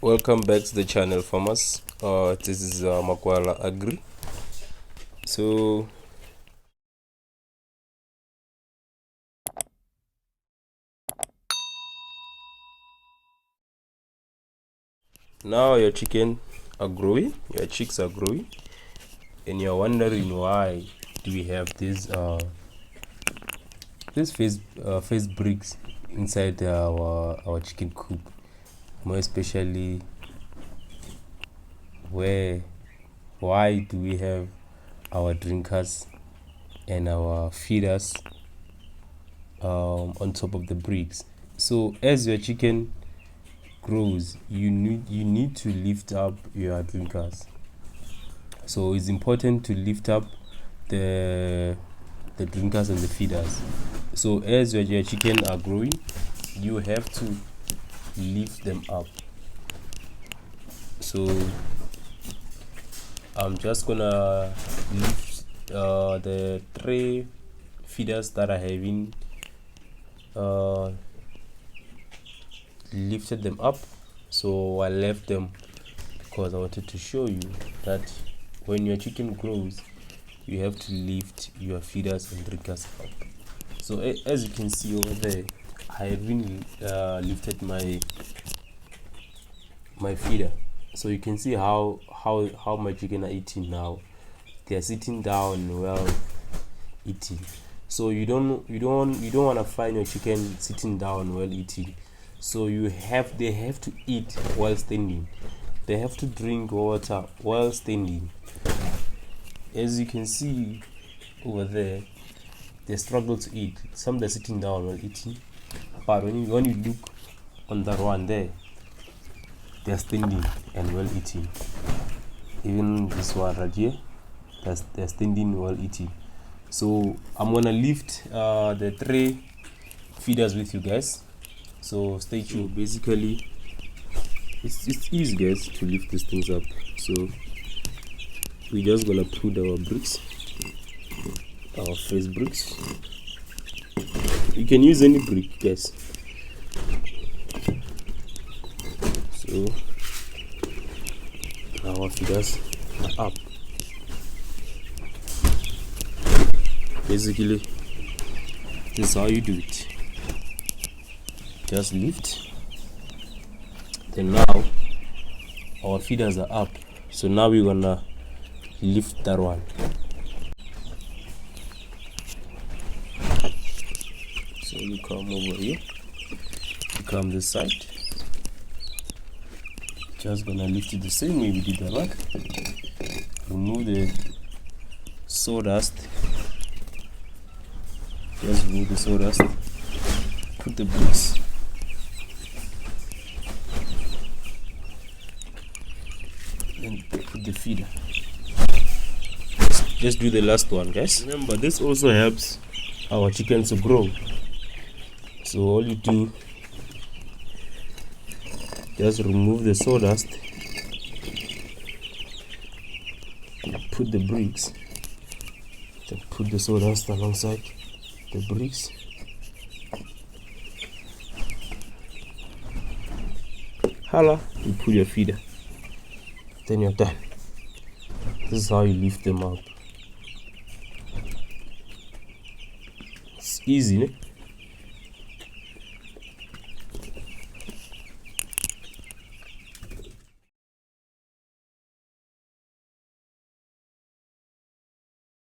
Welcome back to the channel, farmers. This is Makwala Agri. So now your chicken are growing, your chicks are growing, and you're wondering why do we have this face bricks inside our chicken coop, more especially why do we have our drinkers and our feeders on top of the bricks. So as your chicken grows, you need to lift up your drinkers. So it's important to lift up the drinkers and the feeders. So as your chicken are growing, you have to lift them up. So I'm just gonna lift the three feeders that I having lifted them up. So I left them because I wanted to show you that when your chicken grows, you have to lift your feeders and drinkers up. So as you can see over there, I have been lifted my feeder. So you can see how my chicken are eating now. They are sitting down well eating. So you don't want to find your chicken sitting down while eating. So they have to eat while standing. They have to drink water while standing. As you can see over there, they struggle to eat. Some they're sitting down while eating, but when you look on that one there, they're standing and well eating. Even this one right here, they're standing while eating. So I'm gonna lift the three feeders with you guys. So stay tuned. So basically, it's easy, guys, to lift these things up. So we're just gonna put our bricks, our face bricks. You can use any brick, guys. So our feeders are up. Basically, this is how you do it. Just lift. Then now our feeders are up. So now we're gonna lift that one. So you come over here, you come this side. Just gonna lift it the same way we did that one. Remove the sawdust. Just remove the sawdust. Put the bricks. Then put the feeder. Just do the last one, guys. Remember, this also helps our chickens to grow. So all you do, just remove the sawdust, put the bricks, then put the sawdust alongside the bricks. Hala, you put your feeder, then you're done. This is how you lift them up. It's easy, né?